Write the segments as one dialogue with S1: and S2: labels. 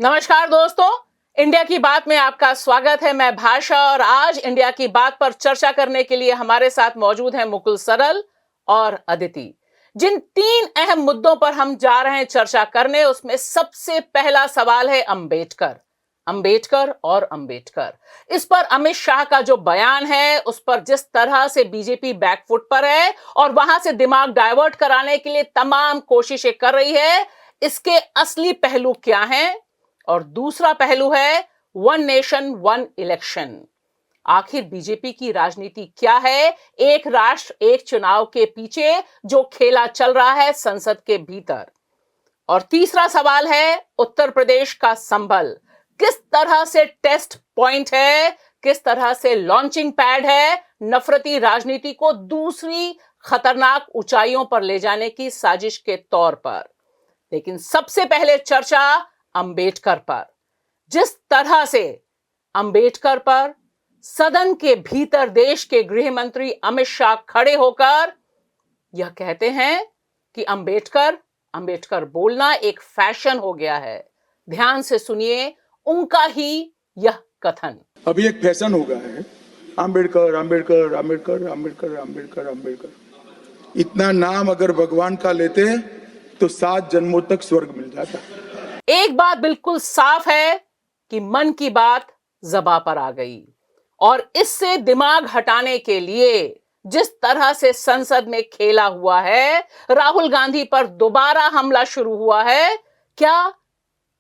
S1: नमस्कार दोस्तों, इंडिया की बात में आपका स्वागत है। मैं भाषा और आज इंडिया की बात पर चर्चा करने के लिए हमारे साथ मौजूद हैं मुकुल सरल और अदिति। जिन तीन अहम मुद्दों पर हम जा रहे हैं चर्चा करने, उसमें सबसे पहला सवाल है अंबेडकर। अंबेडकर और अंबेडकर, इस पर अमित शाह का जो बयान है, उस पर जिस तरह से बीजेपी बैकफुट पर है और वहां से दिमाग डाइवर्ट कराने के लिए तमाम कोशिशें कर रही है, इसके असली पहलू क्या हैं? और दूसरा पहलू है वन नेशन वन इलेक्शन। आखिर बीजेपी की राजनीति क्या है, एक राष्ट्र एक चुनाव के पीछे जो खेला चल रहा है संसद के भीतर। और तीसरा सवाल है उत्तर प्रदेश का संभल किस तरह से टेस्ट पॉइंट है, किस तरह से लॉन्चिंग पैड है नफरती राजनीति को दूसरी खतरनाक ऊंचाइयों पर ले जाने की साजिश के तौर पर। लेकिन सबसे पहले चर्चा अंबेडकर पर। जिस तरह से अंबेडकर पर सदन के भीतर देश के गृह मंत्री अमित शाह खड़े होकर यह कहते हैं कि अंबेडकर अंबेडकर बोलना एक फैशन हो गया है। ध्यान से सुनिए उनका ही यह कथन।
S2: अभी एक फैशन हो गया है, अंबेडकर अंबेडकर अंबेडकर अंबेडकर अंबेडकर अंबेडकर। इतना नाम अगर भगवान का लेते हैं तो 7 जन्मों तक स्वर्ग मिल जाता।
S1: एक बात बिल्कुल साफ है कि मन की बात ज़बां पर आ गई और इससे दिमाग हटाने के लिए जिस तरह से संसद में खेला हुआ है, राहुल गांधी पर दोबारा हमला शुरू हुआ है, क्या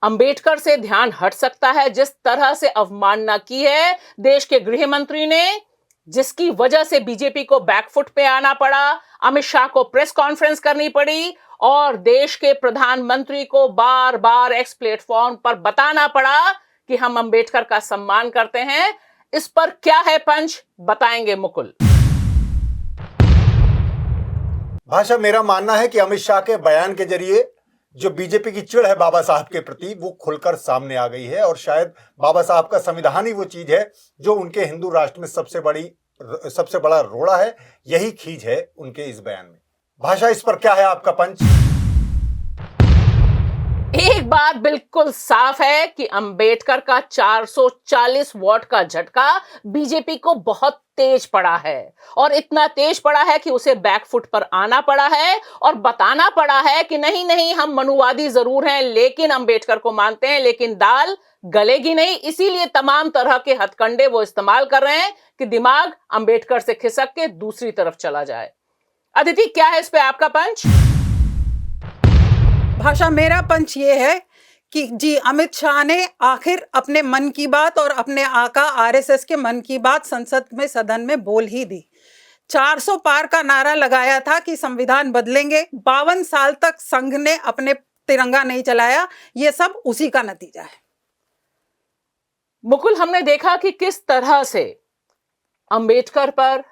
S1: अंबेडकर से ध्यान हट सकता है? जिस तरह से अवमानना की है देश के गृह मंत्री ने, जिसकी वजह से बीजेपी को बैकफुट पे आना पड़ा, अमित शाह को प्रेस कॉन्फ्रेंस करनी पड़ी और देश के प्रधानमंत्री को बार बार एक्स प्लेटफॉर्म पर बताना पड़ा कि हम अंबेडकर का सम्मान करते हैं। इस पर क्या है पंच, बताएंगे मुकुल।
S3: भाषा, मेरा मानना है कि अमित शाह के बयान के जरिए जो बीजेपी की चिढ़ है बाबा साहब के प्रति, वो खुलकर सामने आ गई है। और शायद बाबा साहब का संविधान ही वो चीज है जो उनके हिंदू राष्ट्र में सबसे बड़ा रोड़ा है। यही खींच है उनके इस बयान में। भाषा, इस पर क्या है आपका पंच?
S1: एक बात बिल्कुल साफ है कि अंबेडकर का 440 वॉट का झटका बीजेपी को बहुत तेज पड़ा है और इतना तेज पड़ा है कि उसे बैकफुट पर आना पड़ा है और बताना पड़ा है कि नहीं नहीं, हम मनुवादी जरूर हैं लेकिन अंबेडकर को मानते हैं, लेकिन दाल गलेगी नहीं। इसीलिए तमाम तरह के हथकंडे वो इस्तेमाल कर रहे हैं कि दिमाग अंबेडकर से खिसक के दूसरी तरफ चला जाए। अदिति, क्या है इस पे आपका पंच?
S4: भाषा, मेरा पंच ये है कि जी, अमित शाह ने आखिर अपने मन की बात और अपने आका आरएसएस के मन की बात संसद में, सदन में बोल ही दी। 400 पार का नारा लगाया था कि संविधान बदलेंगे। 52 साल तक संघ ने अपने तिरंगा नहीं चलाया। ये सब उसी का नतीजा है।
S1: मुकुल, हमने देखा कि किस तरह से अंबेडकर पर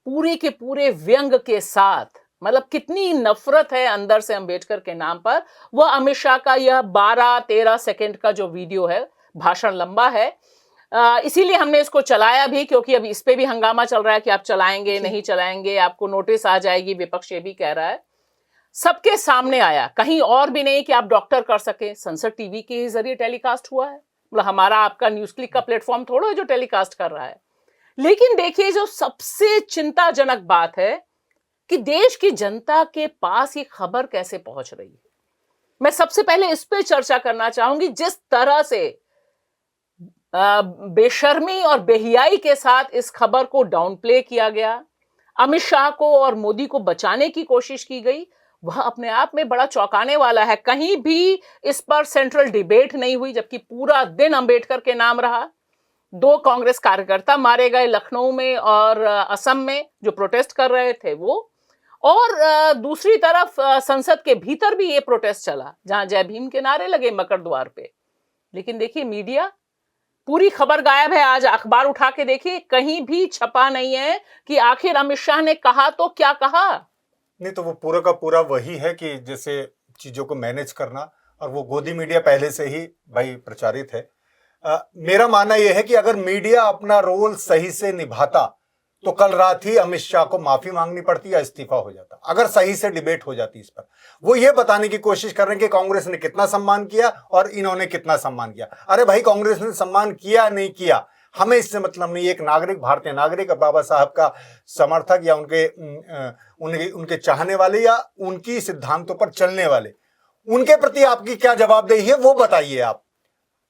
S1: पूरे के पूरे व्यंग के साथ, मतलब कितनी नफरत है अंदर से अंबेडकर के नाम पर। वह अमित शाह का यह 12-13 सेकंड का जो वीडियो है, भाषण लंबा है, इसीलिए हमने इसको चलाया भी, क्योंकि अब इस पे भी हंगामा चल रहा है कि आप चलाएंगे नहीं चलाएंगे, आपको नोटिस आ जाएगी, विपक्ष ये भी कह रहा है। सबके सामने आया, कहीं और भी नहीं कि आप डॉक्टर कर सके, संसद टीवी के जरिए टेलीकास्ट हुआ है। मतलब हमारा आपका न्यूज क्लिक का प्लेटफॉर्म थोड़ा है जो टेलीकास्ट कर रहा है। लेकिन देखिए, जो सबसे चिंताजनक बात है कि देश की जनता के पास ये खबर कैसे पहुंच रही है। मैं सबसे पहले इस पे चर्चा करना चाहूंगी। जिस तरह से बेशर्मी और बेहियाई के साथ इस खबर को डाउन प्ले किया गया, अमित शाह को और मोदी को बचाने की कोशिश की गई, वह अपने आप में बड़ा चौंकाने वाला है। कहीं भी इस पर सेंट्रल डिबेट नहीं हुई, जबकि पूरा दिन अंबेडकर के नाम रहा। 2 कांग्रेस कार्यकर्ता मारे गए लखनऊ में और असम में, जो प्रोटेस्ट कर रहे थे वो। और दूसरी तरफ संसद के भीतर भी ये प्रोटेस्ट चला, जहां जय भीम के नारे लगे मकर द्वार पे। लेकिन देखिए, मीडिया, पूरी खबर गायब है। आज अखबार उठा के देखिए, कहीं भी छपा नहीं है कि आखिर अमित शाह ने कहा तो क्या कहा।
S3: नहीं तो वो पूरा का पूरा वही है कि जैसे चीजों को मैनेज करना, और वो गोदी मीडिया पहले से ही भाई प्रचारित है। मेरा मानना यह है कि अगर मीडिया अपना रोल सही से निभाता तो कल रात ही अमित शाह को माफी मांगनी पड़ती या इस्तीफा हो जाता, अगर सही से डिबेट हो जाती इस पर। वो ये बताने की कोशिश कर रहे हैं कि कांग्रेस ने कितना सम्मान किया और इन्होंने कितना सम्मान किया। अरे भाई, कांग्रेस ने सम्मान किया नहीं किया हमें इससे मतलब नहीं। एक नागरिक, भारतीय नागरिक, बाबा साहब का समर्थक या उनके चाहने वाले या उनकी सिद्धांतों पर चलने वाले, उनके प्रति आपकी क्या जवाबदेही है वो बताइए आप।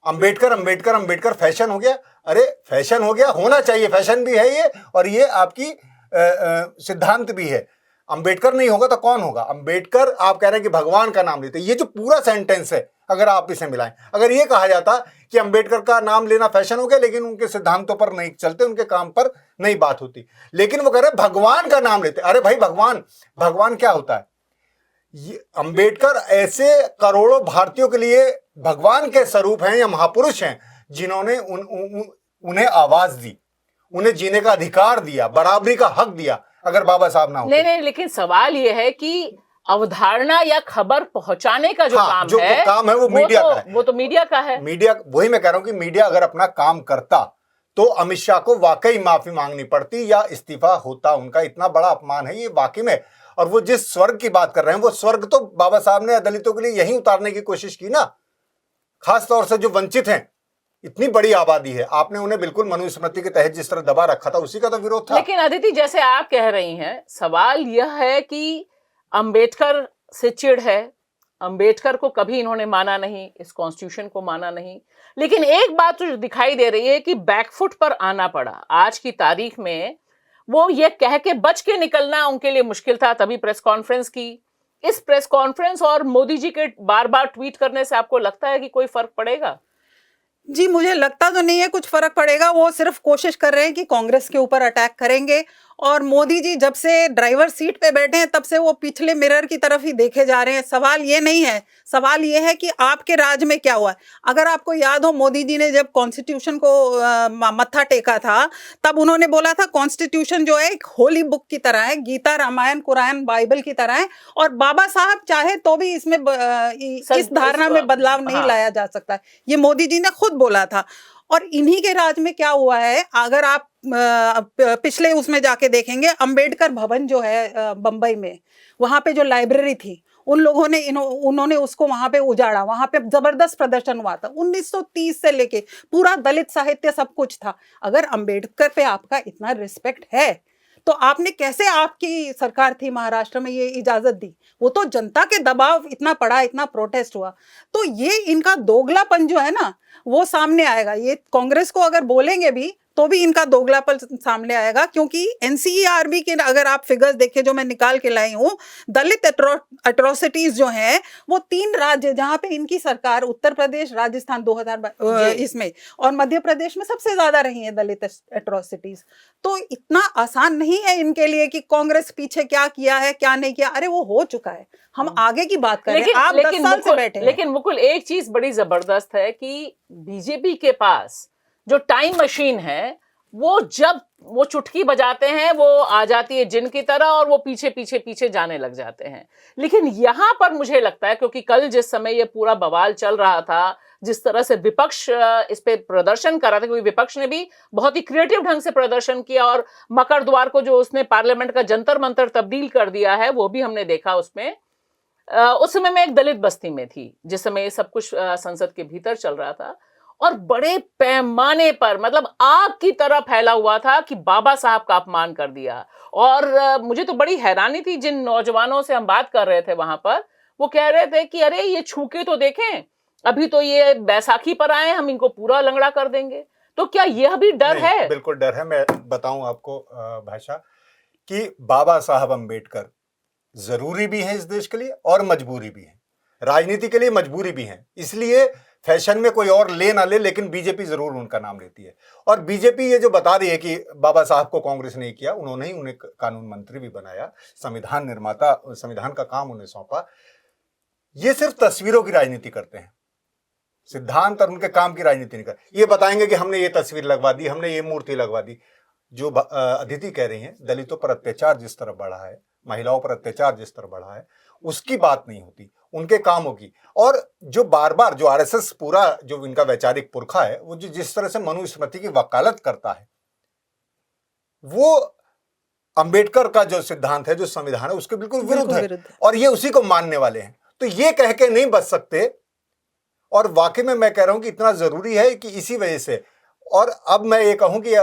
S3: अंबेडकर अंबेडकर अंबेडकर फैशन हो गया। अरे फैशन हो गया, होना चाहिए, फैशन भी है ये और ये आपकी सिद्धांत भी है। अंबेडकर नहीं होगा तो कौन होगा? अंबेडकर आप कह रहे हैं कि भगवान का नाम लेते, ये जो पूरा सेंटेंस है अगर आप इसे मिलाएं, अगर ये कहा जाता कि अंबेडकर का नाम लेना फैशन हो गया लेकिन उनके सिद्धांतों पर नहीं चलते, उनके काम पर नहीं बात होती, लेकिन वो कह रहे भगवान का नाम लेते। अरे भाई, भगवान क्या होता है? ये अंबेडकर ऐसे करोड़ों भारतीयों के लिए भगवान के स्वरूप हैं या महापुरुष हैं जिन्होंने उन्हें आवाज दी, उन्हें जीने का अधिकार दिया, बराबरी का हक दिया। अगर बाबा साहब ना होते।
S1: नहीं, लेकिन सवाल यह है कि अवधारणा या खबर पहुंचाने का जो काम है वो मीडिया का है। वो तो मीडिया का है।
S3: मीडिया, वही मैं कह रहा हूं कि मीडिया अगर अपना काम करता तो अमित शाह को वाकई माफी मांगनी पड़ती या इस्तीफा होता। उनका इतना बड़ा अपमान है ये वाकई में। और वो जिस स्वर्ग की बात कर रहे हैं, वो स्वर्ग तो बाबा साहब ने दलितों के लिए यही उतारने की कोशिश की ना, खास तौर से जो वंचित हैं। इतनी बड़ी आबादी है, आपने उन्हें बिल्कुल मनुस्मृति के तहत जिस तरह दबा रखा था उसी का तो विरोध था।
S1: लेकिन अदिति, जैसे आप कह रही हैं, सवाल यह है कि अंबेडकर से चिढ़ है, अंबेडकर को कभी इन्होंने माना नहीं, इस कॉन्स्टिट्यूशन को माना नहीं, लेकिन एक बात तो दिखाई दे रही है कि बैकफुट पर आना पड़ा। आज की तारीख में वो ये कह के बच के निकलना उनके लिए मुश्किल था, तभी प्रेस कॉन्फ्रेंस की। इस प्रेस कॉन्फ्रेंस और मोदी जी के बार बार ट्वीट करने से आपको लगता है कि कोई फर्क पड़ेगा?
S4: जी, मुझे लगता तो नहीं है कुछ फर्क पड़ेगा। वो सिर्फ कोशिश कर रहे हैं कि कांग्रेस के ऊपर अटैक करेंगे। और मोदी जी जब से ड्राइवर सीट पे बैठे हैं तब से वो पिछले मिरर की तरफ ही देखे जा रहे हैं। सवाल ये नहीं है, सवाल ये है कि आपके राज में क्या हुआ। अगर आपको याद हो, मोदी जी ने जब कॉन्स्टिट्यूशन को मत्था टेका था तब उन्होंने बोला था कॉन्स्टिट्यूशन जो है एक होली बुक की तरह है, गीता, रामायण, कुरान, बाइबल की तरह है और बाबा साहब चाहे तो भी इसमें इस धारणा में बदलाव नहीं लाया जा सकता। ये मोदी जी ने खुद बोला था। और इन्हीं के राज में क्या हुआ है, अगर आप पिछले उसमें जाके देखेंगे, अंबेडकर भवन जो है बंबई में, वहां पे जो लाइब्रेरी थी, उन लोगों ने उन्होंने उसको वहां पे उजाड़ा। वहां पे जबरदस्त प्रदर्शन हुआ था 1930 से लेके, पूरा दलित साहित्य सब कुछ था। अगर अंबेडकर पे आपका इतना रिस्पेक्ट है तो आपने कैसे, आपकी सरकार थी महाराष्ट्र में, ये इजाजत दी? वो तो जनता के दबाव इतना पड़ा, इतना प्रोटेस्ट हुआ। तो ये इनका दोगलापन जो है ना वो सामने आएगा। ये कांग्रेस को अगर बोलेंगे भी तो भी इनका दोगलापन सामने आएगा, क्योंकि एनसीईआरबी के अगर आप फिगर्स देखें जो मैं निकाल के लाई हूँ, दलित एट्रोसिटीज जो हैं वो 3 राज्य जहां पे इनकी सरकार, उत्तर प्रदेश, राजस्थान 2000 इसमें और मध्य प्रदेश में सबसे ज्यादा रही है दलित एट्रोसिटीज। तो इतना आसान नहीं है इनके लिए कि कांग्रेस पीछे क्या किया है क्या नहीं किया। अरे वो हो चुका है, हम आगे की बात करें। आप 10 साल से बैठे हैं।
S1: लेकिन मुकुल, एक चीज बड़ी जबरदस्त है कि बीजेपी के पास जो टाइम मशीन है, वो जब वो चुटकी बजाते हैं वो आ जाती है जिन की तरह और वो पीछे पीछे पीछे जाने लग जाते हैं। लेकिन यहां पर मुझे लगता है, क्योंकि कल जिस समय ये पूरा बवाल चल रहा था, जिस तरह से विपक्ष इस पे प्रदर्शन कर रहा था, क्योंकि विपक्ष ने भी बहुत ही क्रिएटिव ढंग से प्रदर्शन किया और मकर द्वार को जो उसने पार्लियामेंट का जंतर मंतर तब्दील कर दिया है वो भी हमने देखा उसमें। उस समय मैं एक दलित बस्ती में थी जिस समय ये सब कुछ संसद के भीतर चल रहा था और बड़े पैमाने पर, मतलब आग की तरह फैला हुआ था कि बाबा साहब का अपमान कर दिया। और मुझे तो बड़ी हैरानी थी, जिन नौजवानों से हम बात कर रहे थे वहां पर, वो कह रहे थे कि अरे ये छूके तो देखें, अभी तो ये बैसाखी पर आए, हम इनको पूरा लंगड़ा कर देंगे। तो क्या यह भी डर है?
S3: बिल्कुल डर है। मैं बताऊं आपको भाषा कि बाबा साहब अंबेडकर जरूरी भी है इस देश के लिए और मजबूरी भी है, राजनीति के लिए मजबूरी भी है। इसलिए फैशन में कोई और ले ना ले, लेकिन बीजेपी जरूर उनका नाम लेती है। और बीजेपी ये जो बता रही है कि बाबा साहब को कांग्रेस ने किया, उन्होंने ही उन्हें कानून मंत्री भी बनाया, संविधान निर्माता, संविधान का काम उन्हें सौंपा। ये सिर्फ तस्वीरों की राजनीति करते हैं, सिद्धांत और उनके काम की राजनीति नहीं करते। ये बताएंगे कि हमने ये तस्वीर लगवा दी, हमने ये मूर्ति लगवा दी। जो अदिति कह रही हैं, दलितों पर अत्याचार जिस तरह बढ़ा है, महिलाओं पर अत्याचार जिस तरह बढ़ा है, उसकी बात नहीं होती, उनके कामों की। और जो बार बार जो आरएसएस पूरा जो इनका वैचारिक पुरखा है, वो जो जिस तरह से मनुस्मृति की वकालत करता है, वो अंबेडकर का जो सिद्धांत है, जो संविधान है, उसके बिल्कुल विरुद्ध
S4: बिल्कुल
S3: है
S4: विरुद्ध है।
S3: और ये उसी को मानने वाले हैं। तो ये कह के नहीं बच सकते। और वाकई में मैं कह रहा हूं कि इतना जरूरी है कि इसी वजह से, और अब मैं ये कहूं कि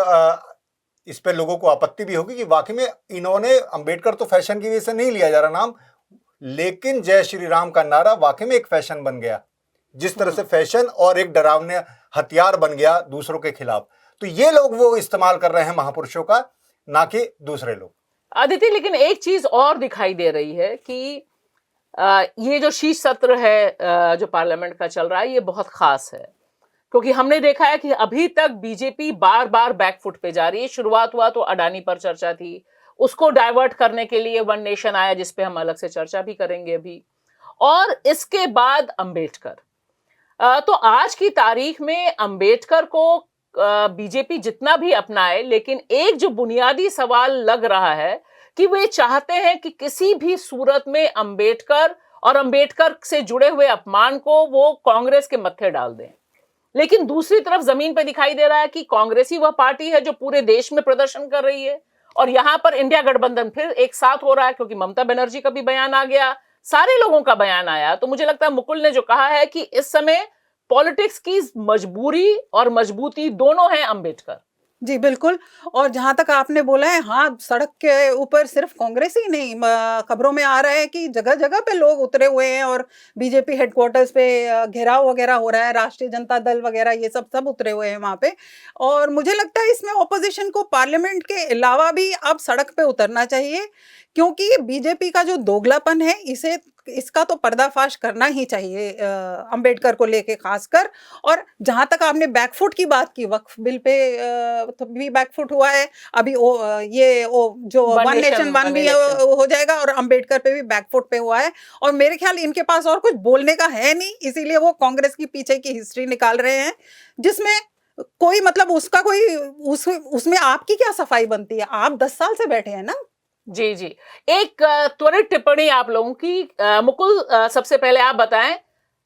S3: इस पे लोगों को आपत्ति भी होगी कि वाकई में इन्होंने, अंबेडकर तो फैशन की वजह से नहीं लिया जा रहा नाम, लेकिन जय श्री राम का नारा वाकई में एक फैशन बन गया, जिस तरह से फैशन और एक डरावने हथियार बन गया दूसरों के खिलाफ। तो ये लोग वो इस्तेमाल कर रहे हैं महापुरुषों का, ना कि दूसरे लोग।
S1: अदिति, लेकिन एक चीज और दिखाई दे रही है कि ये जो शीर्ष सत्र है जो पार्लियामेंट का चल रहा है, ये बहुत खास है, क्योंकि हमने देखा है कि अभी तक बीजेपी बार बार बैकफुट पे जा रही है। शुरुआत हुआ तो अडानी पर चर्चा थी, उसको डाइवर्ट करने के लिए वन नेशन आया, जिसपे हम अलग से चर्चा भी करेंगे अभी, और इसके बाद अंबेडकर। तो आज की तारीख में अंबेडकर को बीजेपी जितना भी अपनाए, लेकिन एक जो बुनियादी सवाल लग रहा है कि वे चाहते हैं कि किसी भी सूरत में अंबेडकर और अंबेडकर से जुड़े हुए अपमान को वो कांग्रेस के मत्थे डाल दें। लेकिन दूसरी तरफ जमीन पर दिखाई दे रहा है कि कांग्रेस ही वह पार्टी है जो पूरे देश में प्रदर्शन कर रही है, और यहां पर इंडिया गठबंधन फिर एक साथ हो रहा है, क्योंकि ममता बनर्जी का भी बयान आ गया, सारे लोगों का बयान आया। तो मुझे लगता है मुकुल ने जो कहा है कि इस समय पॉलिटिक्स की मजबूरी और मजबूती दोनों है अंबेडकर।
S4: जी बिल्कुल। और जहां तक आपने बोला है, हाँ, सड़क के ऊपर सिर्फ कांग्रेस ही नहीं, खबरों में आ रहा है कि जगह जगह पे लोग उतरे हुए हैं और बीजेपी हेडक्वार्टर्स पे घेराव वगैरह हो रहा है, राष्ट्रीय जनता दल वगैरह ये सब उतरे हुए हैं वहां पे। और मुझे लगता है इसमें ऑपोजिशन को पार्लियामेंट के अलावा भी अब सड़क पे उतरना चाहिए, क्योंकि बीजेपी का जो दोगलापन है इसका तो पर्दाफाश करना ही चाहिए, अंबेडकर को लेके खासकर। और जहां तक आपने बैकफुट की बात की, वक्फ बिल पे तो भी बैकफुट हुआ है, अभी जो वन नेशन वन भी हो जाएगा, और अंबेडकर पे भी बैकफुट पे हुआ है। और मेरे ख्याल इनके पास और कुछ बोलने का है नहीं, इसीलिए वो कांग्रेस की पीछे की हिस्ट्री निकाल रहे हैं, जिसमें कोई मतलब उसमें आपकी क्या सफाई बनती है? आप 10 साल से बैठे हैं ना।
S1: जी जी, एक त्वरित टिप्पणी आप लोगों की। मुकुल, सबसे पहले आप बताएं,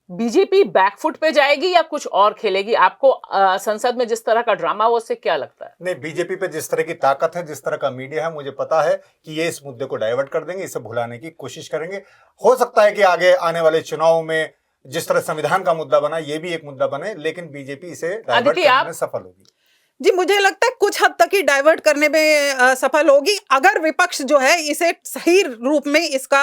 S1: बीजेपी बैकफुट पे जाएगी या कुछ और खेलेगी? आपको संसद में जिस तरह का ड्रामा हो, उससे क्या लगता है?
S3: नहीं, बीजेपी पे जिस तरह की ताकत है, जिस तरह का मीडिया है, मुझे पता है कि ये इस मुद्दे को डाइवर्ट कर देंगे, इसे भुलाने की कोशिश करेंगे। हो सकता है कि आगे आने वाले चुनाव में जिस तरह संविधान का मुद्दा बना, ये भी एक मुद्दा बने, लेकिन बीजेपी इसे डाइवर्ट करने में सफल होगी।
S4: जी, मुझे लगता है कुछ हद तक ही डाइवर्ट करने में सफल होगी, अगर विपक्ष जो है इसे सही रूप में इसका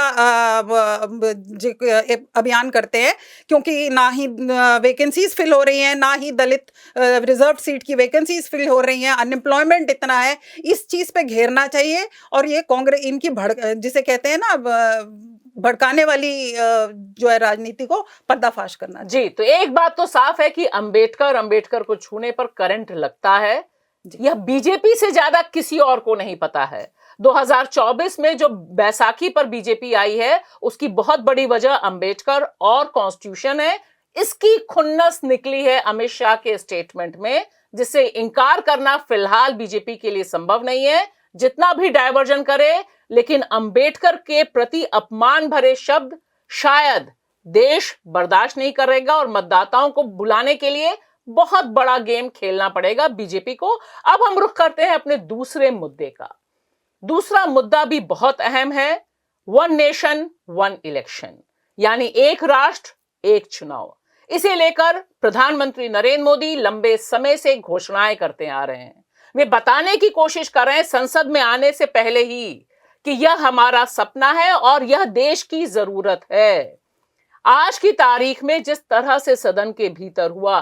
S4: अभियान करते हैं, क्योंकि ना ही वैकेंसीज फिल हो रही हैं, ना ही दलित रिजर्व सीट की वैकेंसीज फिल हो रही हैं, अनएम्प्लॉयमेंट इतना है, इस चीज पे घेरना चाहिए। और ये कांग्रेस इनकी जिसे कहते हैं ना भड़काने वाली जो है राजनीति को पर्दाफाश करना।
S1: जी, तो एक बात तो साफ है कि अंबेडकर को छूने पर करंट लगता है, यह बीजेपी से ज्यादा किसी और को नहीं पता है। 2024 में जो बैसाखी पर बीजेपी आई है, उसकी बहुत बड़ी वजह अंबेडकर और कॉन्स्टिट्यूशन है। इसकी खुन्नस निकली है अमित शाह के स्टेटमेंट में, जिससे इनकार करना फिलहाल बीजेपी के लिए संभव नहीं है, जितना भी डायवर्जन करे। लेकिन अंबेडकर के प्रति अपमान भरे शब्द शायद देश बर्दाश्त नहीं करेगा, और मतदाताओं को बुलाने के लिए बहुत बड़ा गेम खेलना पड़ेगा बीजेपी को। अब हम रुख करते हैं अपने दूसरे मुद्दे का। दूसरा मुद्दा भी बहुत अहम है, वन नेशन वन इलेक्शन, यानी एक राष्ट्र एक चुनाव। इसे लेकर प्रधानमंत्री नरेंद्र मोदी लंबे समय से घोषणाएं करते आ रहे हैं। वे बताने की कोशिश कर रहे हैं संसद में आने से पहले ही कि यह हमारा सपना है और यह देश की जरूरत है। आज की तारीख में जिस तरह से सदन के भीतर हुआ,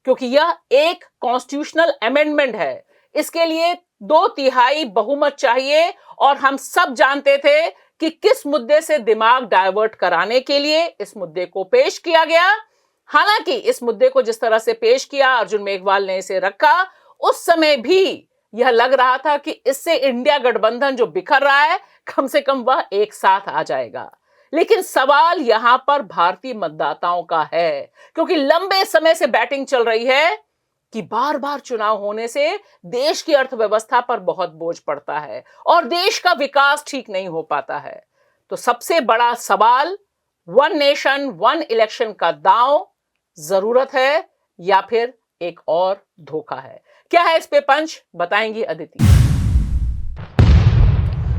S1: क्योंकि यह एक कॉन्स्टिट्यूशनल अमेंडमेंट है, इसके लिए 2/3 बहुमत चाहिए, और हम सब जानते थे कि किस मुद्दे से दिमाग डाइवर्ट कराने के लिए इस मुद्दे को पेश किया गया। हालांकि इस मुद्दे को जिस तरह से पेश किया, अर्जुन मेघवाल ने इसे रखा, उस समय भी यह लग रहा था कि इससे इंडिया गठबंधन जो बिखर रहा है, कम से कम वह एक साथ आ जाएगा। लेकिन सवाल यहां पर भारतीय मतदाताओं का है, क्योंकि लंबे समय से बैटिंग चल रही है कि बार बार चुनाव होने से देश की अर्थव्यवस्था पर बहुत बोझ पड़ता है और देश का विकास ठीक नहीं हो पाता है। तो सबसे बड़ा सवाल, वन नेशन वन इलेक्शन का दांव जरूरत है या फिर एक और धोखा है? क्या है इस पे पंच, बताएंगी अदिति।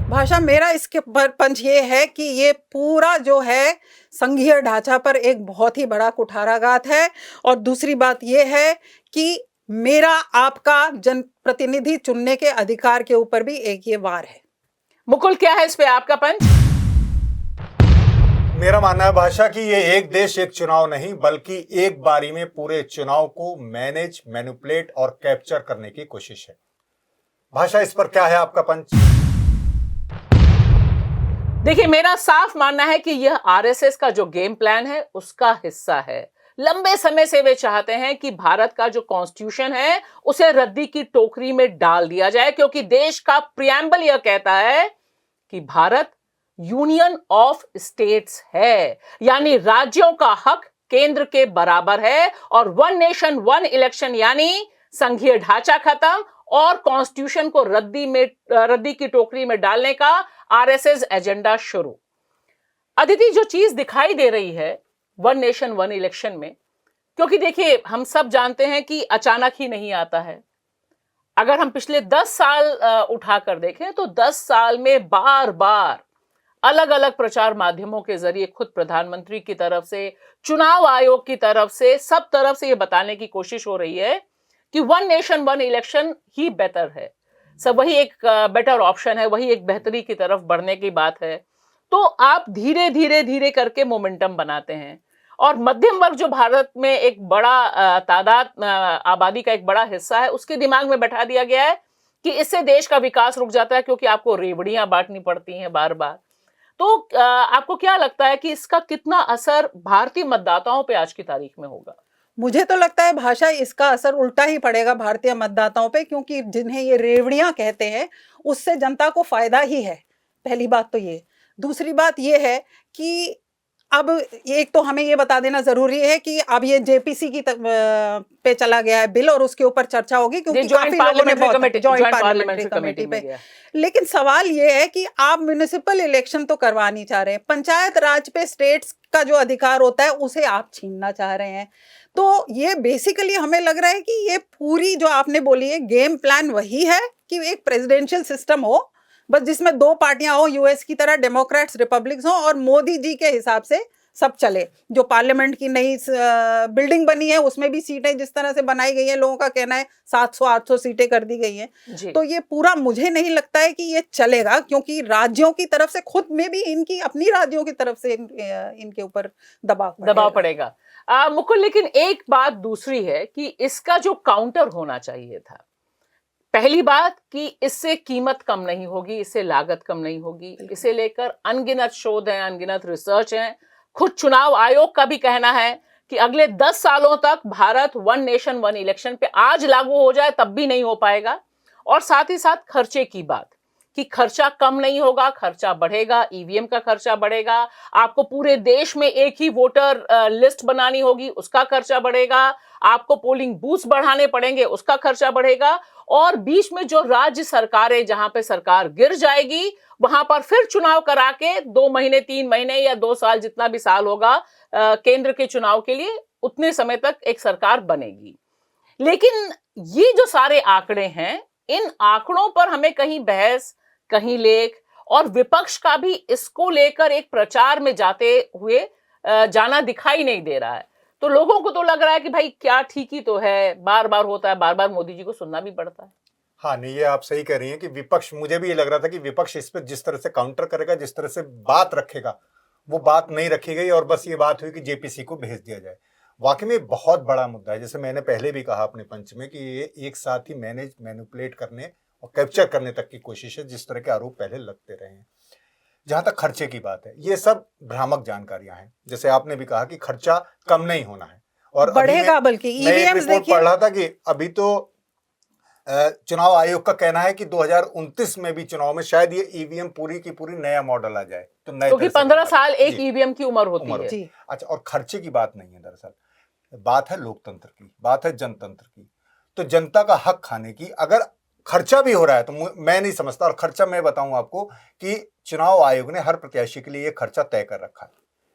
S4: भाषा मेरा इसके पर पंच ये है कि ये पूरा जो है संघीय ढांचा पर एक बहुत ही बड़ा कुठाराघात है। और दूसरी बात ये है कि मेरा आपका जनप्रतिनिधि चुनने के अधिकार के ऊपर भी एक ये वार है।
S1: मुकुल, क्या है इस पे आपका पंच?
S3: मेरा मानना है भाषा कि ये एक देश एक चुनाव नहीं, बल्कि एक बारी में पूरे चुनाव को मैनेज, मैनिपुलेट और कैप्चर करने की कोशिश है। भाषा, इस पर क्या है आपका पंच?
S1: देखिए, मेरा साफ मानना है कि यह आरएसएस का जो गेम प्लान है उसका हिस्सा है। लंबे समय से वे चाहते हैं कि भारत का जो कॉन्स्टिट्यूशन है उसे रद्दी की टोकरी में डाल दिया जाए, क्योंकि देश का प्रियम्बल यह कहता है कि भारत यूनियन ऑफ स्टेट्स है, यानी राज्यों का हक केंद्र के बराबर है। और वन नेशन वन इलेक्शन यानी संघीय ढांचा खत्म और कॉन्स्टिट्यूशन को रद्दी की टोकरी में डालने का आरएसएस एजेंडा शुरू। अदिति, जो चीज दिखाई दे रही है वन नेशन वन इलेक्शन में, क्योंकि देखिए हम सब जानते हैं कि अचानक ही नहीं आता है। अगर हम पिछले 10 साल उठाकर देखें तो 10 साल में बार बार अलग अलग प्रचार माध्यमों के जरिए खुद प्रधानमंत्री की तरफ से, चुनाव आयोग की तरफ से, सब तरफ से यह बताने की कोशिश हो रही है कि वन नेशन वन इलेक्शन ही बेहतर है, सब वही एक बेटर ऑप्शन है, वही एक बेहतरी की तरफ बढ़ने की बात है। तो आप धीरे धीरे धीरे करके मोमेंटम बनाते हैं और मध्यम वर्ग जो भारत में एक बड़ा तादाद आबादी का एक बड़ा हिस्सा है, उसके दिमाग में बैठा दिया गया है कि इससे देश का विकास रुक जाता है, क्योंकि आपको रेवड़ियां बांटनी पड़ती हैं बार बार। तो आपको क्या लगता है कि इसका कितना असर भारतीय मतदाताओं पे आज की तारीख में होगा?
S4: मुझे तो लगता है भाषा इसका असर उल्टा ही पड़ेगा भारतीय मतदाताओं पे, क्योंकि जिन्हें ये रेवड़ियां कहते हैं उससे जनता को फायदा ही है। पहली बात तो ये। दूसरी बात ये है कि अब एक तो हमें ये बता देना जरूरी है कि अब ये जेपीसी की पे चला गया है बिल और उसके ऊपर चर्चा होगी, क्योंकि काफी लोगों ने जॉइंट पार्लियामेंट्री कमेटी पे। लेकिन सवाल ये है कि आप म्युनिसिपल इलेक्शन तो करवा नहीं चाह रहे हैं, पंचायत राज पे स्टेट्स का जो अधिकार होता है उसे आप छीनना चाह रहे हैं। तो ये बेसिकली हमें लग रहा है कि ये पूरी जो आपने बोली है गेम प्लान वही है कि एक प्रेसिडेंशियल सिस्टम हो, बस जिसमें 2 पार्टियां हो, यूएस की तरह डेमोक्रेट्स रिपब्लिक्स हो, और मोदी जी के हिसाब से सब चले। जो पार्लियामेंट की नई बिल्डिंग बनी है उसमें भी सीटें जिस तरह से बनाई गई हैं, लोगों का कहना है 700-800 सीटें कर दी गई हैं। तो ये पूरा मुझे नहीं लगता है कि ये चलेगा, क्योंकि राज्यों की तरफ से खुद में भी इनकी अपनी राज्यों की तरफ से इनके ऊपर दबाव पड़ेगा।
S1: मुकुल, लेकिन एक बात दूसरी है कि इसका जो काउंटर होना चाहिए था, पहली बात कि इससे कीमत कम नहीं होगी, इससे लागत कम नहीं होगी, इसे लेकर अनगिनत शोध हैं, अनगिनत रिसर्च हैं। खुद चुनाव आयोग का भी कहना है कि अगले 10 सालों तक Bharat one nation one election पे आज लागू हो जाए तब भी नहीं हो पाएगा। और साथ ही साथ खर्चे की बात कि खर्चा कम नहीं होगा, खर्चा बढ़ेगा, ईवीएम का खर्चा बढ़ेगा, आपको पूरे देश में एक ही वोटर लिस्ट बनानी होगी, उसका खर्चा बढ़ेगा, आपको पोलिंग बूथ्स बढ़ाने पड़ेंगे, उसका खर्चा बढ़ेगा। और बीच में जो राज्य सरकारें, जहां पे सरकार गिर जाएगी, वहां पर फिर चुनाव करा के 2 महीने 3 महीने या 2 साल, जितना भी साल होगा केंद्र के चुनाव के लिए, उतने समय तक एक सरकार बनेगी। लेकिन ये जो सारे आंकड़े हैं, इन आंकड़ों पर हमें कहीं बहस, कहीं लेख, और विपक्ष का भी इसको लेकर एक प्रचार में जाते हुए जाना दिखाई नहीं दे रहा है। तो लोगों को तो लग रहा है कि भाई क्या ठीक ही तो है, बार बार होता है, बार बार मोदी जी को सुनना भी पड़ता है।
S3: हाँ, नहीं, ये आप सही कह रही हैं कि विपक्ष, मुझे भी ये लग रहा था कि विपक्ष इस पर जिस तरह से काउंटर करेगा, जिस तरह से बात रखेगा, वो बात नहीं रखी गई और बस ये बात हुई कि जेपीसी को भेज दिया जाए। वाकई में बहुत बड़ा मुद्दा है, जैसे मैंने पहले भी कहा अपने पंच में कि ये एक साथ ही मैनेज, मैनिपुलेट करने और कैप्चर करने तक की कोशिश है, जिस तरह के आरोप पहले लगते रहे हैं। जहां तक खर्चे की बात है, ये सब भ्रामक जानकारियां हैं। जैसे आपने भी कहा कि खर्चा कम नहीं होना है और
S4: बढ़ेगा, बल्कि
S3: ईवीएम रिपोर्ट पढ़ रहा था कि अभी तो चुनाव आयोग का कहना है कि 2029 में भी चुनाव में शायद ये ईवीएम पूरी की पूरी नया मॉडल आ जाए, तो नए,
S1: क्योंकि 15 साल एक ईवीएम की उम्र होती है।
S3: अच्छा, और खर्चे की बात नहीं है, दरअसल बात है लोकतंत्र की, बात है जनतंत्र की। तो जनता का हक खाने की अगर खर्चा भी हो रहा है तो मैं नहीं समझता। और खर्चा मैं बताऊं आपको कि चुनाव आयोग ने हर प्रत्याशी के लिए ये खर्चा तय कर रखा है,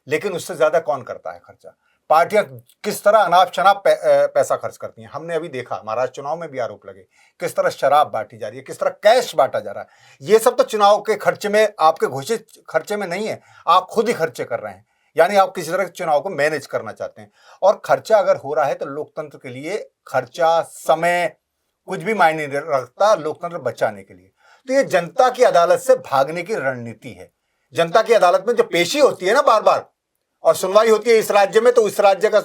S3: लेकिन उससे ज्यादा कौन करता है खर्चा? पार्टियां किस तरह अनाप शनाप पैसा खर्च करती हैं। हमने अभी देखा, महाराष्ट्र चुनाव में भी आरोप लगे, किस तरह शराब बांटी जा रही है, किस तरह कैश बांटा जा रहा है। ये सब तो चुनाव के खर्चे में, आपके घोषित खर्चे में नहीं है, आप खुद ही खर्चे कर रहे हैं। यानी आप किसी तरह चुनाव को मैनेज करना चाहते हैं। और खर्चा अगर हो रहा है तो लोकतंत्र के लिए खर्चा, समय कुछ भी मायने नहीं रखता लोकतंत्र बचाने के लिए। तो ये जनता की अदालत से भागने की रणनीति है। जनता की अदालत में जो पेशी होती है ना बार बार, और सुनवाई होती है इस राज्य में, तो उस राज्य का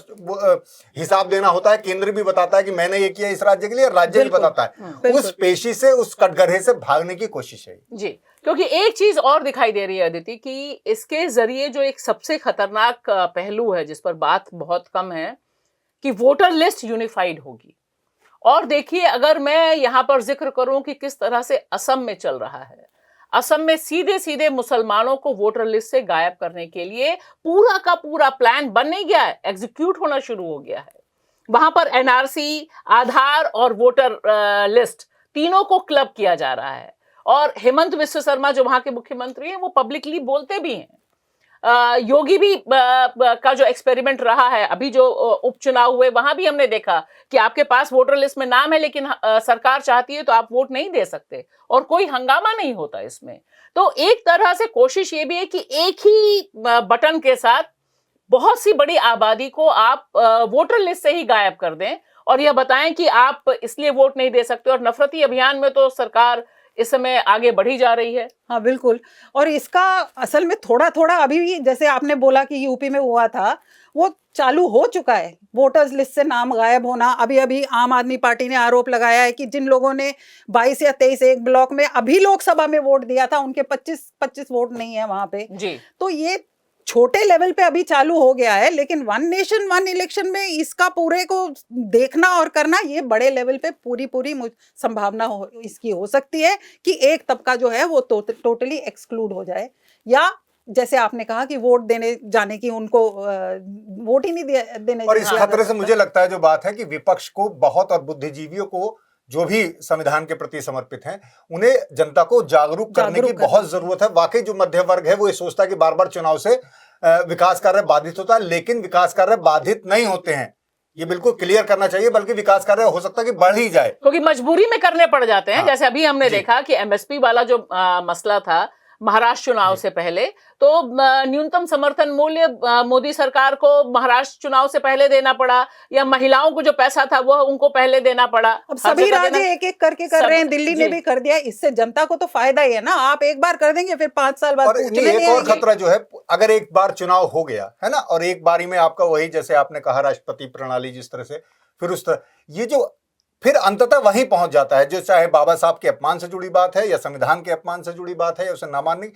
S3: हिसाब देना होता है। केंद्र भी बताता है कि मैंने ये किया इस राज्य के लिए, राज्य भी बताता है। उस पेशी से, उस कटघरे से भागने की कोशिश है
S1: जी। क्योंकि एक चीज और दिखाई दे रही है अदिति कि इसके जरिए जो एक सबसे खतरनाक पहलू है जिस पर बात बहुत कम है कि वोटर लिस्ट यूनिफाइड होगी। और देखिए, अगर मैं यहां पर जिक्र करूं कि किस तरह से असम में चल रहा है, असम में सीधे सीधे मुसलमानों को वोटर लिस्ट से गायब करने के लिए पूरा का पूरा प्लान बन नहीं गया है, एग्जीक्यूट होना शुरू हो गया है। वहां पर एनआरसी, आधार और वोटर लिस्ट तीनों को क्लब किया जा रहा है। और हेमंत बिस्व शर्मा जो वहां के मुख्यमंत्री हैं, वो पब्लिकली बोलते भी हैं। योगी भी का जो एक्सपेरिमेंट रहा है, अभी जो उपचुनाव हुए वहां भी हमने देखा कि आपके पास वोटर लिस्ट में नाम है, लेकिन सरकार चाहती है तो आप वोट नहीं दे सकते और कोई हंगामा नहीं होता इसमें। तो एक तरह से कोशिश ये भी है कि एक ही बटन के साथ बहुत सी बड़ी आबादी को आप वोटर लिस्ट से ही गायब कर दें और यह बताएं कि आप इसलिए वोट नहीं दे सकते। और नफरती अभियान में तो सरकार इस समय आगे बढ़ी जा रही है।
S4: हाँ बिल्कुल। और इसका असल में थोड़ा थोड़ा अभी भी, जैसे आपने बोला कि यूपी में हुआ था, वो चालू हो चुका है, वोटर्स लिस्ट से नाम गायब होना। अभी अभी आम आदमी पार्टी ने आरोप लगाया है कि जिन लोगों ने 22 या 23 एक ब्लॉक में अभी लोकसभा में वोट दिया था, उनके 25 वोट नहीं है वहां पे
S1: जी।
S4: तो ये छोटे लेवल पे अभी चालू हो गया है, लेकिन वन नेशन वन इलेक्शन में इसका पूरे को देखना और करना, ये बड़े लेवल पे पूरी संभावना इसकी हो सकती है कि एक तबका जो है वो टोटली एक्सक्लूड हो जाए, या जैसे आपने कहा कि वोट देने जाने की उनको वोट ही नहीं देने।
S3: और इस खतरे से मुझे लगता है जो बात है कि विपक्ष को बहुत, और बुद्धिजीवियों को जो भी संविधान के प्रति समर्पित हैं, उन्हें जनता को जागरूक करने की बहुत जरूरत है। वाकई जो मध्य वर्ग है वो ये सोचता है कि बार बार चुनाव से विकास कार्य बाधित होता है, लेकिन विकास कार्य बाधित नहीं होते हैं, ये बिल्कुल क्लियर करना चाहिए। बल्कि विकास कार्य हो सकता है कि बढ़ ही जाए,
S1: क्योंकि मजबूरी में करने पड़ जाते हैं।
S3: हाँ।
S1: जैसे अभी हमने देखा कि एमएसपी वाला जो मसला था महाराष्ट्र चुनाव से पहले, तो न्यूनतम समर्थन मूल्य मोदी सरकार को महाराष्ट्र चुनाव से पहले देना पड़ा, या महिलाओं को जो पैसा था वो उनको पहले देना पड़ा।
S4: अब सभी राज्य एक एक करके कर रहे हैं, दिल्ली ने भी कर दिया। इससे जनता को तो फायदा ही है ना, आप एक बार कर देंगे फिर 5 साल बाद
S3: एक और खतरा जो है, अगर एक बार चुनाव हो गया है ना, और एक बारी में आपका वही, जैसे आपने कहा राष्ट्रपति प्रणाली जिस तरह से, फिर उस तरह ये जो फिर अंततः वहीं पहुंच जाता है, जो चाहे बाबा साहब के अपमान से जुड़ी बात है या संविधान के अपमान से जुड़ी बात है या उसे ना मानने,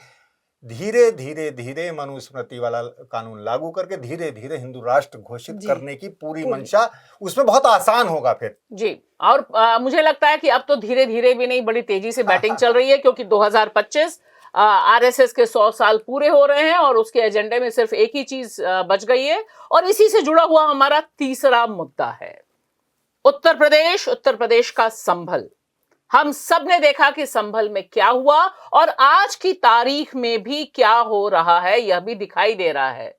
S3: धीरे धीरे धीरे मनुस्मृति वाला कानून लागू करके धीरे धीरे हिंदू राष्ट्र घोषित करने की पूरी मंशा, उसमें बहुत आसान होगा फिर
S1: जी। और मुझे लगता है कि अब तो धीरे धीरे भी नहीं, बड़ी तेजी से बैटिंग चल रही है, क्योंकि 2025 आरएसएस के 100 साल पूरे हो रहे हैं और उसके एजेंडे में सिर्फ एक ही चीज बच गई है, और इसी से जुड़ा हुआ हमारा तीसरा मुद्दा है उत्तर प्रदेश का संभल। हम सब ने देखा कि संभल में क्या हुआ, और आज की तारीख में भी क्या हो रहा है यह भी दिखाई दे रहा है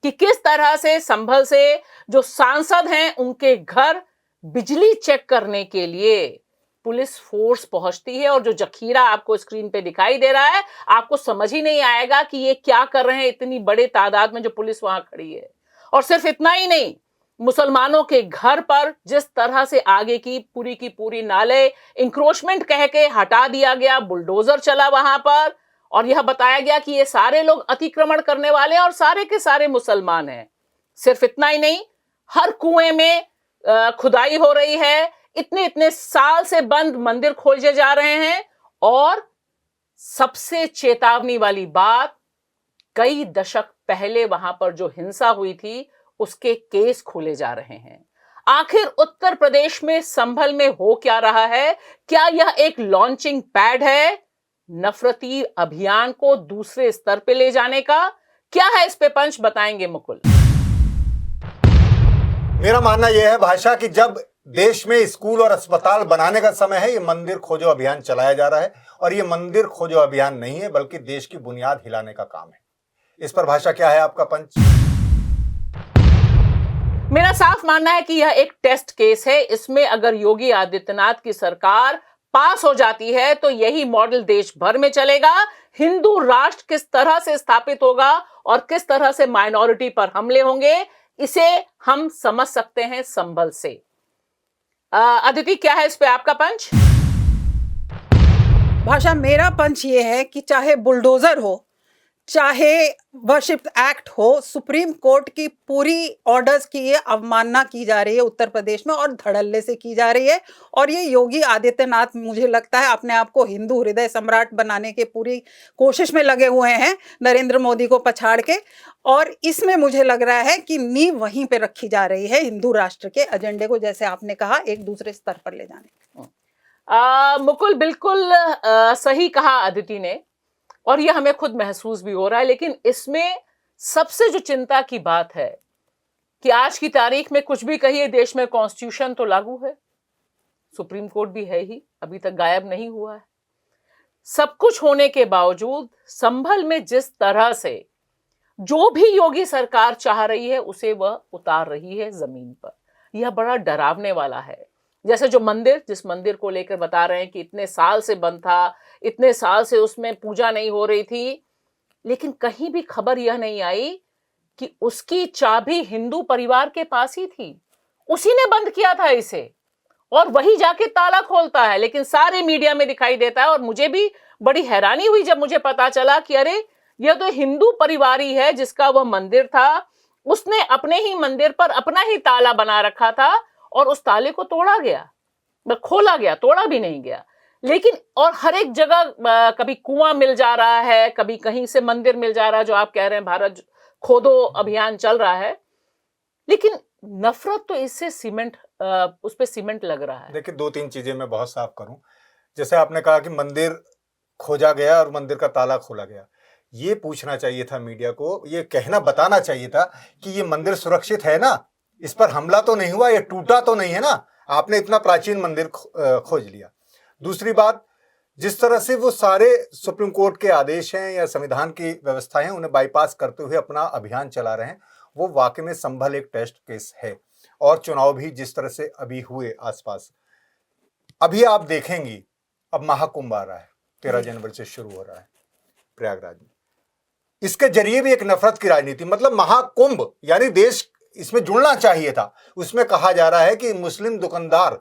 S1: कि किस तरह से संभल से जो सांसद हैं उनके घर बिजली चेक करने के लिए पुलिस फोर्स पहुंचती है। और जो जखीरा आपको स्क्रीन पे दिखाई दे रहा है, आपको समझ ही नहीं आएगा कि ये क्या कर रहे हैं, इतनी बड़े तादाद में जो पुलिस वहां खड़ी है। और सिर्फ इतना ही नहीं, मुसलमानों के घर पर जिस तरह से आगे की पूरी नाले इंक्रोचमेंट कह के हटा दिया गया, बुलडोजर चला वहां पर, और यह बताया गया कि ये सारे लोग अतिक्रमण करने वाले हैं और सारे के सारे मुसलमान हैं। सिर्फ इतना ही नहीं, हर कुएं में खुदाई हो रही है, इतने साल से बंद मंदिर खोजे जा रहे हैं, और सबसे चेतावनी वाली बात, कई दशक पहले वहां पर जो हिंसा हुई थी उसके केस खोले जा रहे हैं। आखिर उत्तर प्रदेश में संभल में हो क्या रहा है? क्या यह एक लॉन्चिंग पैड है नफरती अभियान को दूसरे स्तर पे ले जाने का? क्या है इस पे पंच, बताएंगे मुकुल।
S3: मेरा मानना यह है भाषा कि जब देश में स्कूल और अस्पताल बनाने का समय है, ये मंदिर खोजो अभियान चलाया जा रहा है, और ये मंदिर खोजो अभियान नहीं है बल्कि देश की बुनियाद हिलाने का काम है। इस पर भाषा क्या है आपका पंच?
S1: मेरा साफ मानना है कि यह एक टेस्ट केस है। इसमें अगर योगी आदित्यनाथ की सरकार पास हो जाती है तो यही मॉडल देश भर में चलेगा। हिंदू राष्ट्र किस तरह से स्थापित होगा और किस तरह से माइनॉरिटी पर हमले होंगे, इसे हम समझ सकते हैं संभल से। अदिति, क्या है इस पे आपका पंच?
S4: भाषा, मेरा पंच ये है कि चाहे बुलडोजर हो, चाहे वर्शिप एक्ट हो, सुप्रीम कोर्ट की पूरी ऑर्डर्स की ये अवमानना की जा रही है उत्तर प्रदेश में, और धड़ल्ले से की जा रही है। और ये योगी आदित्यनाथ, मुझे लगता है, अपने आप को हिंदू हृदय सम्राट बनाने के पूरी कोशिश में लगे हुए हैं, नरेंद्र मोदी को पछाड़ के। और इसमें मुझे लग रहा है कि नींव वहीं पे रखी जा रही है हिंदू राष्ट्र के एजेंडे को, जैसे आपने कहा, एक दूसरे स्तर पर ले जाने।
S1: मुकुल, बिल्कुल सही कहा अदिति ने, और ये हमें खुद महसूस भी हो रहा है। लेकिन इसमें सबसे जो चिंता की बात है कि आज की तारीख में कुछ भी कहिए, देश में कॉन्स्टिट्यूशन तो लागू है, सुप्रीम कोर्ट भी है ही, अभी तक गायब नहीं हुआ है। सब कुछ होने के बावजूद संभल में जिस तरह से जो भी योगी सरकार चाह रही है उसे वह उतार रही है जमीन पर, यह बड़ा डरावने वाला है। जैसे जो मंदिर, जिस मंदिर को लेकर बता रहे हैं कि इतने साल से बंद था, इतने साल से उसमें पूजा नहीं हो रही थी, लेकिन कहीं भी खबर यह नहीं आई कि उसकी चाबी हिंदू परिवार के पास ही थी, उसी ने बंद किया था इसे, और वही जाके ताला खोलता है। लेकिन सारे मीडिया में दिखाई देता है। और मुझे भी बड़ी हैरानी हुई जब मुझे पता चला कि अरे, यह तो हिंदू परिवार ही है जिसका वह मंदिर था, उसने अपने ही मंदिर पर अपना ही ताला बना रखा था, और उस ताले को तोड़ा गया, खोला गया, तोड़ा भी नहीं गया। लेकिन और हर एक जगह कभी कुआं मिल जा रहा है, कभी कहीं से मंदिर मिल जा रहा है, जो आप कह रहे हैं भारत खोदो अभियान चल रहा है। लेकिन नफरत तो इससे सीमेंट, उस पे सीमेंट लग रहा है।
S3: देखिए, 2-3 चीजें मैं बहुत साफ करूं। जैसे आपने कहा कि मंदिर खोजा गया और मंदिर का ताला खोला गया, ये पूछना चाहिए था मीडिया को, ये कहना, बताना चाहिए था कि ये मंदिर सुरक्षित है ना, इस पर हमला तो नहीं हुआ, ये टूटा तो नहीं है ना, आपने इतना प्राचीन मंदिर खोज लिया। दूसरी बात, जिस तरह से वो सारे सुप्रीम कोर्ट के आदेश हैं या संविधान की व्यवस्थाएं, उन्हें बाईपास करते हुए अपना अभियान चला रहे हैं, वो वाकई में संभल एक टेस्ट केस है। और चुनाव भी जिस तरह से अभी हुए आसपास, अभी आप देखेंगी, अब महाकुंभ आ रहा है, 13 जनवरी से शुरू हो रहा है प्रयागराज में। इसके जरिए भी एक नफरत की राजनीति, मतलब महाकुंभ यानी देश इसमें जुड़ना चाहिए था। उसमें कहा जा रहा है कि मुस्लिम दुकानदार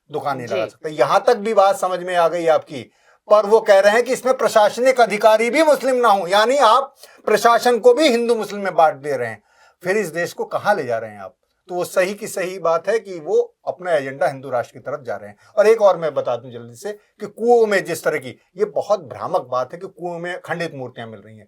S3: दुकान नहीं लगा सकते, यहां तक भी बात समझ में आ गई आपकी। पर वो कह रहे हैं कि इसमें प्रशासनिक अधिकारी भी मुस्लिम ना हो, यानी आप प्रशासन को भी हिंदू मुस्लिम में बांट दे रहे हैं। फिर इस देश को कहां ले जा रहे हैं आप? तो वो सही की सही बात है कि वो अपना एजेंडा हिंदू राष्ट्र की तरफ जा रहे हैं। और एक और मैं बता दूं जल्दी से कि कुओं में जिस तरह की, ये बहुत भ्रामक बात है कि कुओं में खंडित मूर्तियां मिल रही हैं।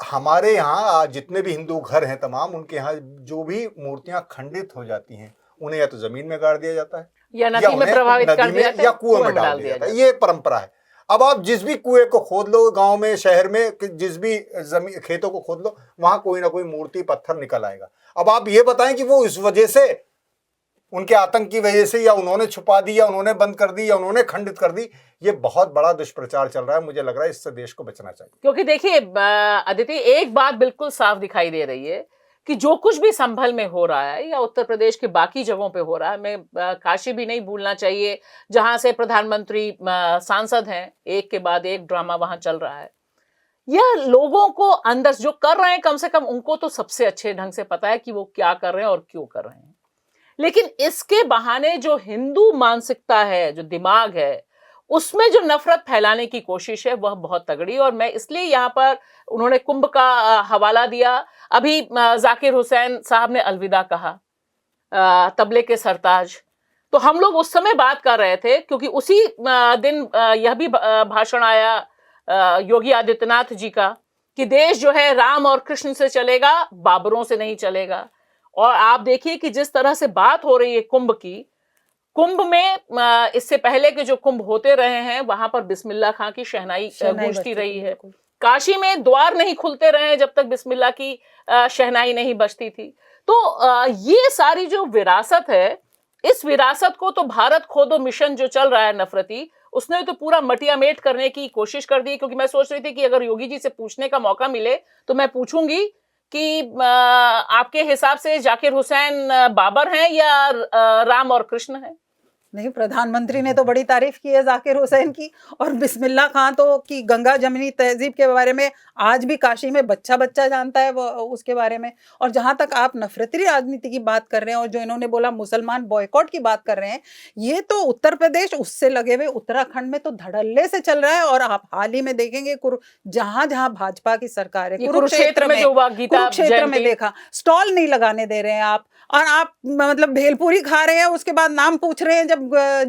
S3: हमारे यहाँ जितने भी हिंदू घर हैं तमाम, उनके यहाँ जो भी मूर्तियां खंडित हो जाती हैं, उन्हें या तो जमीन में गाड़ दिया जाता है,
S1: या नदी में प्रभावित कर दिया जाता है,
S3: या कुएं में डाल दिया जाता है। ये एक परंपरा है। अब आप जिस भी कुएं को खोद लो, गांव में, शहर में, जिस भी जमीन खेतों को खोद लो, वहां कोई ना कोई मूर्ति पत्थर निकल आएगा। अब आप ये बताएं कि वो इस वजह से, उनके आतंक की वजह से, या उन्होंने छुपा दी, या उन्होंने बंद कर दी, या उन्होंने खंडित कर दी, ये बहुत बड़ा दुष्प्रचार चल रहा है। मुझे लग रहा है इससे देश को बचना चाहिए।
S1: क्योंकि देखिए अदिति, एक बात बिल्कुल साफ दिखाई दे रही है कि जो कुछ भी संभल में हो रहा है या उत्तर प्रदेश के बाकी जगहों पे हो रहा है, मैं काशी भी नहीं भूलना चाहिए, जहां से प्रधानमंत्री सांसद हैं, एक के बाद एक ड्रामा वहां चल रहा है। यह लोगों को अंदर जो कर रहे हैं, कम से कम उनको तो सबसे अच्छे ढंग से पता है कि वो क्या कर रहे हैं और क्यों कर रहे हैं। लेकिन इसके बहाने जो हिंदू मानसिकता है, जो दिमाग है, उसमें जो नफरत फैलाने की कोशिश है, वह बहुत तगड़ी। और मैं इसलिए यहाँ पर, उन्होंने कुंभ का हवाला दिया, अभी जाकिर हुसैन साहब ने अलविदा कहा, तबले के सरताज, तो हम लोग उस समय बात कर रहे थे, क्योंकि उसी दिन यह भी भाषण आया योगी आदित्यनाथ जी का कि देश जो है राम और कृष्ण से चलेगा, बाबरों से नहीं चलेगा। और आप देखिए कि जिस तरह से बात हो रही है कुंभ की, कुंभ में इससे पहले के जो कुंभ होते रहे हैं, वहां पर बिस्मिल्लाह खां की शहनाई गूंजती रही है। काशी में द्वार नहीं खुलते रहे जब तक बिस्मिल्लाह की शहनाई नहीं बजती थी। तो ये सारी जो विरासत है, इस विरासत को तो भारत खोदो मिशन जो चल रहा है नफरती, उसने तो पूरा मटियामेट करने की कोशिश कर दी। क्योंकि मैं सोच रही थी कि अगर योगी जी से पूछने का मौका मिले तो मैं पूछूंगी कि आपके हिसाब से जाकिर हुसैन बाबर हैं या राम और कृष्ण हैं?
S4: नहीं, प्रधानमंत्री ने तो बड़ी तारीफ की है जाकिर हुसैन की, और बिस्मिल्लाह खां तो कि गंगा जमनी तहजीब के बारे में आज भी काशी में बच्चा बच्चा जानता है वो उसके बारे में। और जहां तक आप नफरती राजनीति की बात कर रहे हैं और जो इन्होंने बोला मुसलमान बॉयकॉट की बात कर रहे हैं, ये तो उत्तर प्रदेश उससे लगे हुए उत्तराखंड में तो धड़ल्ले से चल रहा है। और आप हाल ही में देखेंगे जहां जहां भाजपा की सरकार है,
S1: कुरुक्षेत्र में जो हुआ, गीता
S4: कुरुक्षेत्र में देखा, स्टॉल नहीं लगाने दे रहे हैं आप, और आप मतलब भेलपूरी खा रहे हैं, उसके बाद नाम पूछ रहे हैं, जब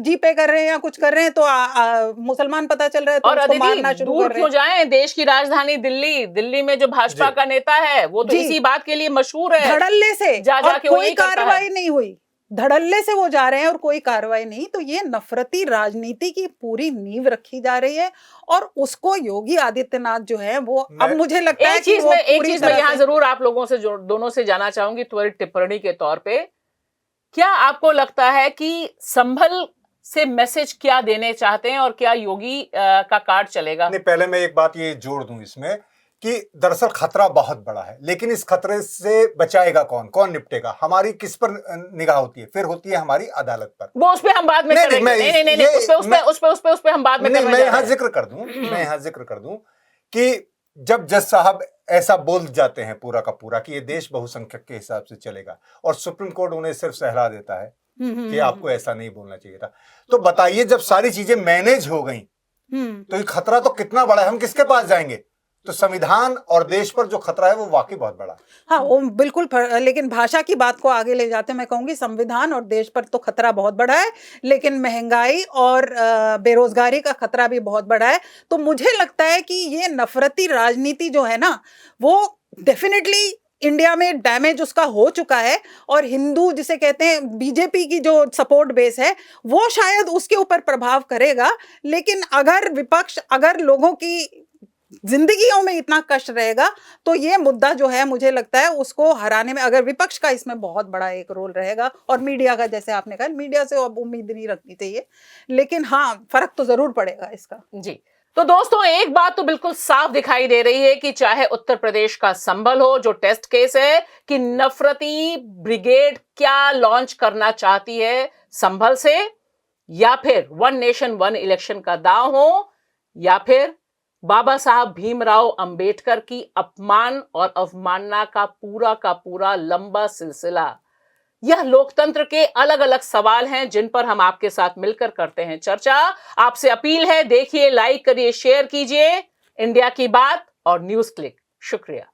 S4: जी पे कर रहे हैं या कुछ कर रहे हैं तो मुसलमान पता चल रहा है तो
S1: और
S4: उसको मारना शुरू
S1: दूर
S4: कर रहे
S1: क्यों
S4: हैं।
S1: जाएं, देश की राजधानी दिल्ली में जो भाजपा का नेता है वो तो इसी बात के लिए मशहूर है,
S4: धड़ल्ले से
S1: जा के
S4: कोई कार्रवाई नहीं हुई, धड़ल्ले से वो जा रहे हैं और कोई कार्रवाई नहीं। तो ये नफरती राजनीति की पूरी नींव रखी जा रही है और उसको योगी आदित्यनाथ जो है वो अब मुझे लगता है कि वो
S1: एक चीज मैं यहाँ जरूर आप लोगों से दोनों से जानना चाहूंगी त्वरित टिप्पणी के तौर पे, क्या आपको लगता है कि संभल से मैसेज क्या देने चाहते हैं और क्या योगी का कार्ड चलेगा?
S3: नहीं, पहले मैं एक बात ये जोड़ दूं इसमें कि दरअसल खतरा बहुत बड़ा है, लेकिन इस खतरे से बचाएगा कौन निपटेगा? हमारी किस पर निगाह होती है? फिर होती है हमारी अदालत पर।
S1: वो उस पे हम बाद में करेंगे। नहीं, उस पे हम बाद में
S3: मैं यहाँ जिक्र कर दूं कि जब जज साहब ऐसा बोल जाते हैं पूरा का पूरा कि ये देश बहुसंख्यक के हिसाब से चलेगा और सुप्रीम कोर्ट उन्हें सिर्फ सहला देता है कि आपको ऐसा नहीं बोलना चाहिए था, तो बताइए जब सारी चीजें मैनेज हो गई तो ये खतरा तो कितना बड़ा है, हम किसके पास जाएंगे? तो संविधान और देश पर जो खतरा है वो वाकई बहुत बड़ा है।
S4: हाँ, वो बिल्कुल, लेकिन भाषा की बात को आगे ले जाते मैं कहूंगी संविधान और देश पर तो खतरा बहुत बड़ा है, लेकिन महंगाई और बेरोजगारी का खतरा भी बहुत बड़ा है। तो मुझे लगता है कि ये नफरती राजनीति जो है ना वो डेफिनेटली इंडिया में डैमेज उसका हो चुका है, और हिंदू जिसे कहते हैं बीजेपी की जो सपोर्ट बेस है वो शायद उसके ऊपर प्रभाव करेगा। लेकिन अगर विपक्ष, अगर लोगों की जिंदगियों में इतना कष्ट रहेगा तो ये मुद्दा जो है मुझे लगता है उसको हराने में अगर विपक्ष का इसमें बहुत बड़ा एक रोल रहेगा, और मीडिया का, जैसे आपने कहा मीडिया से अब उम्मीद नहीं रखनी चाहिए, लेकिन हाँ फर्क तो जरूर पड़ेगा इसका।
S1: जी, तो दोस्तों एक बात तो बिल्कुल साफ दिखाई दे रही है कि चाहे उत्तर प्रदेश का संभल हो जो टेस्ट केस है कि नफरती ब्रिगेड क्या लॉन्च करना चाहती है संभल से, या फिर वन नेशन वन इलेक्शन का दांव हो, या फिर बाबा साहब भीमराव अंबेडकर की अपमान और अवमानना का पूरा लंबा सिलसिला। यह लोकतंत्र के अलग अलग सवाल हैं जिन पर हम आपके साथ मिलकर करते हैं चर्चा। आपसे अपील है, देखिए, लाइक करिए, शेयर कीजिए इंडिया की बात और न्यूज़ क्लिक। शुक्रिया।